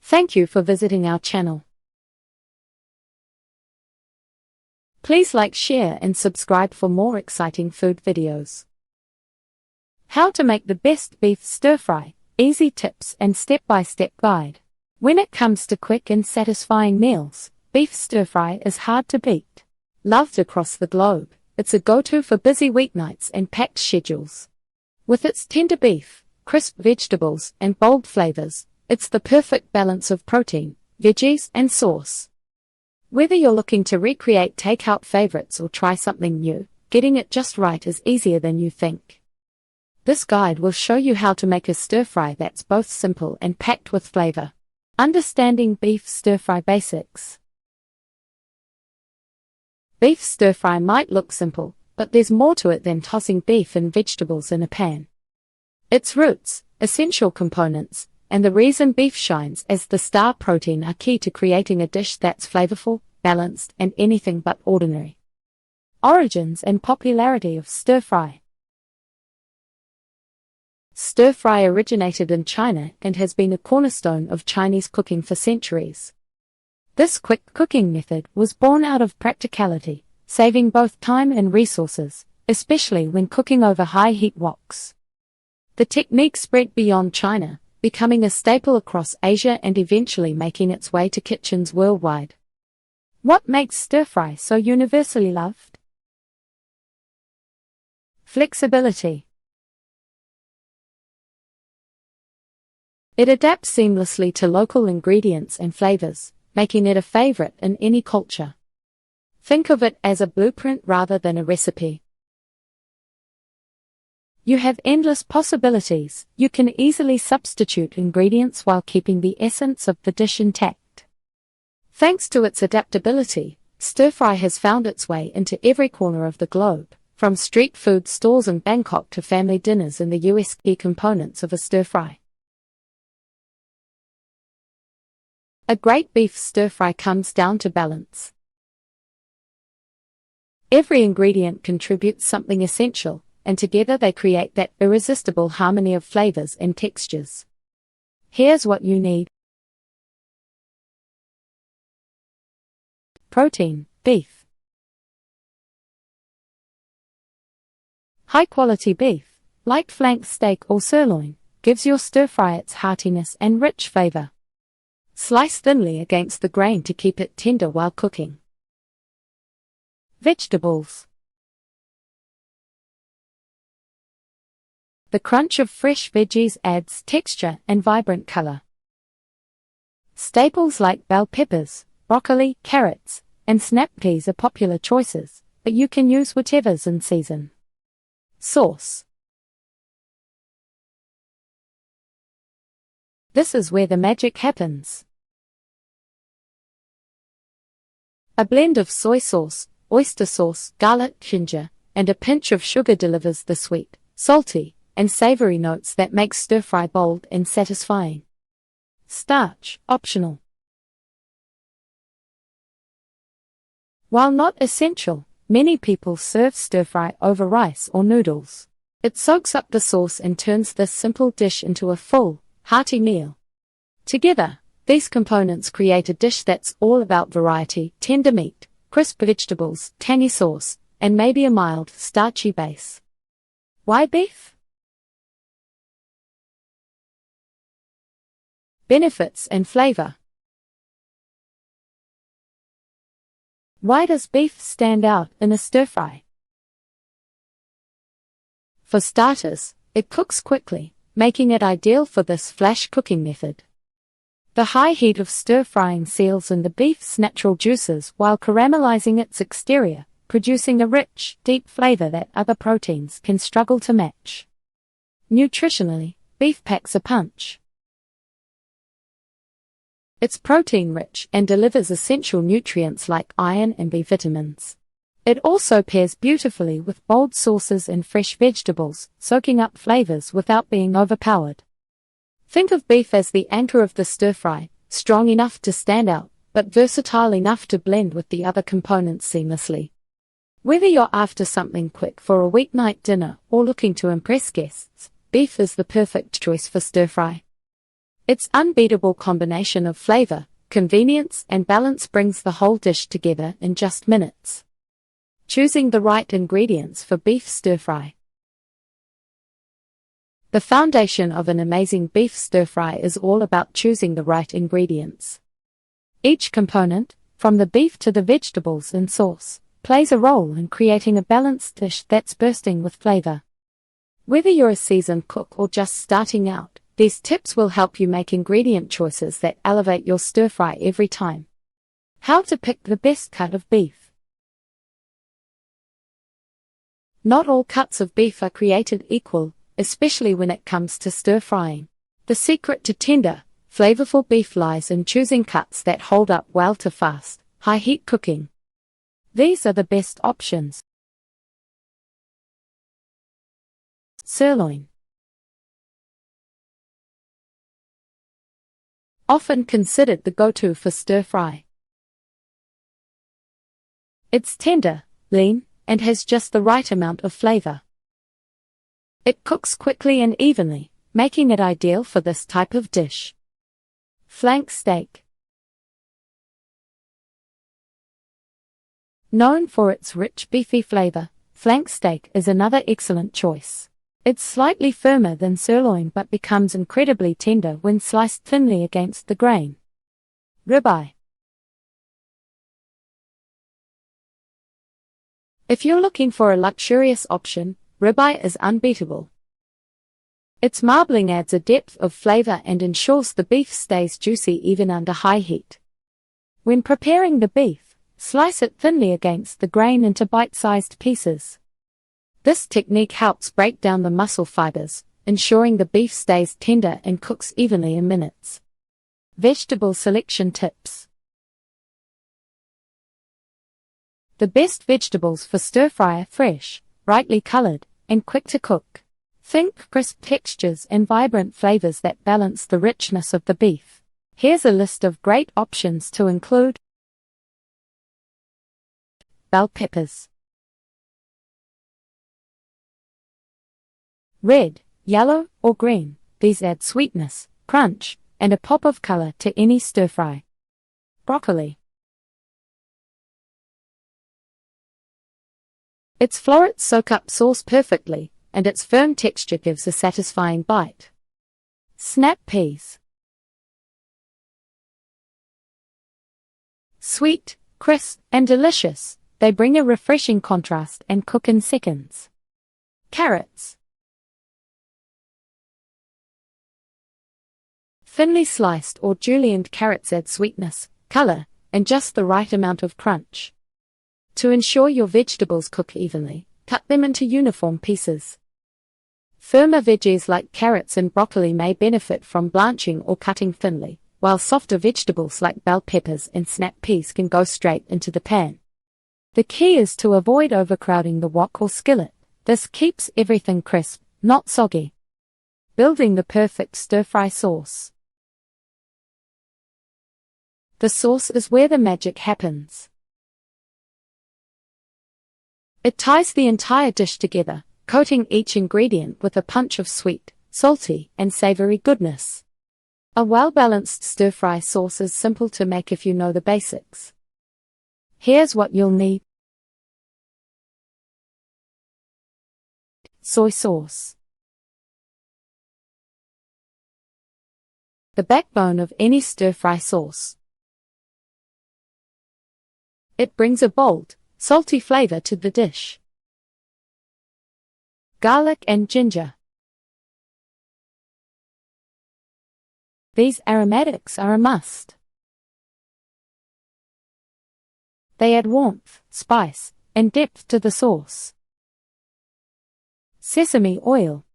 Thank you for visiting our channel. Please like, share and subscribe for more exciting food videos. How to make the best beef stir-fry, easy tips and step-by-step guide. When it comes to quick and satisfying meals, beef stir-fry is hard to beat. Loved across the globe, it's a go-to for busy weeknights and packed schedules. With its tender beef, crisp vegetables and bold flavors, it's the perfect balance of protein, veggies and sauce. Whether you're looking to recreate takeout favorites or try something new, getting it just right is easier than you think. This guide will show you how to make a stir-fry that's both simple and packed with flavor. Understanding beef stir-fry basics. Beef stir-fry might look simple, but there's more to it than tossing beef and vegetables in a pan. Its roots, essential components, and the reason beef shines as the star protein are key to creating a dish that's flavorful, balanced, and anything but ordinary. Origins and popularity of stir-fry. Stir-fry originated in China and has been a cornerstone of Chinese cooking for centuries. This quick cooking method was born out of practicality, saving both time and resources, especially when cooking over high-heat woks. The technique spread beyond China, becoming a staple across Asia and eventually making its way to kitchens worldwide. What makes stir-fry so universally loved? Flexibility. It adapts seamlessly to local ingredients and flavors, making it a favorite in any culture. Think of it as a blueprint rather than a recipe. You have endless possibilities. You can easily substitute ingredients while keeping the essence of the dish intact. Thanks to its adaptability, stir-fry has found its way into every corner of the globe, from street food stalls in Bangkok to family dinners in the US. Key components of a stir-fry. A great beef stir-fry comes down to balance. Every ingredient contributes something essential, and together they create that irresistible harmony of flavors and textures. Here's what you need. Protein, beef. High-quality beef, like flank steak or sirloin, gives your stir-fry its heartiness and rich flavor. Slice thinly against the grain to keep it tender while cooking. Vegetables. The crunch of fresh veggies adds texture and vibrant color. Staples like bell peppers, broccoli, carrots, and snap peas are popular choices, but you can use whatever's in season. Sauce. This is where the magic happens. A blend of soy sauce, oyster sauce, garlic, ginger, and a pinch of sugar delivers the sweet, salty, and savory notes that make stir-fry bold and satisfying. Starch, optional. While not essential, many people serve stir-fry over rice or noodles. It soaks up the sauce and turns this simple dish into a full, hearty meal. Together, these components create a dish that's all about variety: tender meat, crisp vegetables, tangy sauce, and maybe a mild, starchy base. Why beef? Benefits and flavor. Why does beef stand out in a stir-fry? For starters, it cooks quickly, making it ideal for this flash cooking method. The high heat of stir-frying seals in the beef's natural juices while caramelizing its exterior, producing a rich, deep flavor that other proteins can struggle to match. Nutritionally, beef packs a punch. It's protein-rich and delivers essential nutrients like iron and B vitamins. It also pairs beautifully with bold sauces and fresh vegetables, soaking up flavors without being overpowered. Think of beef as the anchor of the stir-fry, strong enough to stand out, but versatile enough to blend with the other components seamlessly. Whether you're after something quick for a weeknight dinner or looking to impress guests, beef is the perfect choice for stir-fry. Its unbeatable combination of flavor, convenience, and balance brings the whole dish together in just minutes. Choosing the right ingredients for beef stir-fry. The foundation of an amazing beef stir-fry is all about choosing the right ingredients. Each component, from the beef to the vegetables and sauce, plays a role in creating a balanced dish that's bursting with flavor. Whether you're a seasoned cook or just starting out, these tips will help you make ingredient choices that elevate your stir-fry every time. How to pick the best cut of beef. Not all cuts of beef are created equal, especially when it comes to stir-frying. The secret to tender, flavorful beef lies in choosing cuts that hold up well to fast, high-heat cooking. These are the best options. Sirloin. Often considered the go-to for stir-fry. It's tender, lean, and has just the right amount of flavor. It cooks quickly and evenly, making it ideal for this type of dish. Flank steak. Known for its rich beefy flavor, flank steak is another excellent choice. It's slightly firmer than sirloin but becomes incredibly tender when sliced thinly against the grain. Ribeye. If you're looking for a luxurious option, ribeye is unbeatable. Its marbling adds a depth of flavor and ensures the beef stays juicy even under high heat. When preparing the beef, slice it thinly against the grain into bite-sized pieces. This technique helps break down the muscle fibers, ensuring the beef stays tender and cooks evenly in minutes. Vegetable selection tips. The best vegetables for stir-fry are fresh, brightly colored, and quick to cook. Think crisp textures and vibrant flavors that balance the richness of the beef. Here's a list of great options to include. Bell peppers. Red, yellow, or green, these add sweetness, crunch, and a pop of color to any stir-fry. Broccoli. Its florets soak up sauce perfectly, and its firm texture gives a satisfying bite. Snap peas. Sweet, crisp, and delicious, they bring a refreshing contrast and cook in seconds. Carrots. Thinly sliced or julienned carrots add sweetness, color, and just the right amount of crunch. To ensure your vegetables cook evenly, cut them into uniform pieces. Firmer veggies like carrots and broccoli may benefit from blanching or cutting thinly, while softer vegetables like bell peppers and snap peas can go straight into the pan. The key is to avoid overcrowding the wok or skillet. This keeps everything crisp, not soggy. Building the perfect stir-fry sauce. The sauce is where the magic happens. It ties the entire dish together, coating each ingredient with a punch of sweet, salty, and savory goodness. A well-balanced stir-fry sauce is simple to make if you know the basics. Here's what you'll need. Soy sauce. The backbone of any stir-fry sauce. It brings a bold, salty flavor to the dish. Garlic and ginger. These aromatics are a must. They add warmth, spice, and depth to the sauce. Sesame oil.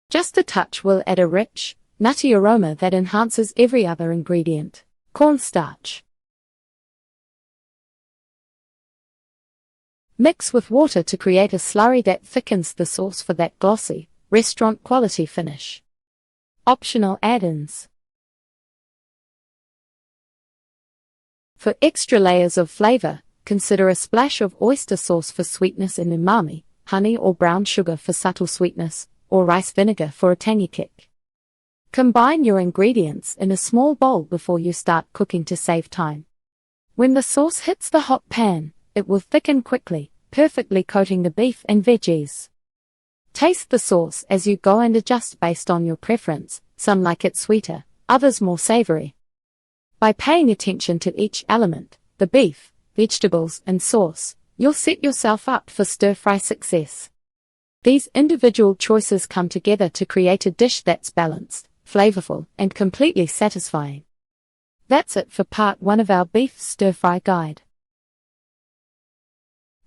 Just a touch will add a rich, nutty aroma that enhances every other ingredient. Cornstarch. Mix with water to create a slurry that thickens the sauce for that glossy, restaurant-quality finish. Optional add-ins. For extra layers of flavor, consider a splash of oyster sauce for sweetness and umami, honey or brown sugar for subtle sweetness, or rice vinegar for a tangy kick. Combine your ingredients in a small bowl before you start cooking to save time. When the sauce hits the hot pan, it will thicken quickly, perfectly coating the beef and veggies. Taste the sauce as you go and adjust based on your preference. Some like it sweeter, others more savory. By paying attention to each element, the beef, vegetables, and sauce, you'll set yourself up for stir-fry success. These individual choices come together to create a dish that's balanced, flavorful, and completely satisfying. That's it for part 1 of our beef stir-fry guide.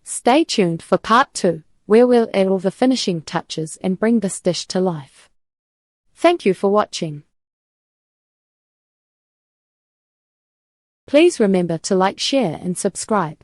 Stay tuned for part 2, where we'll add all the finishing touches and bring this dish to life. Thank you for watching. Please remember to like, share, and subscribe.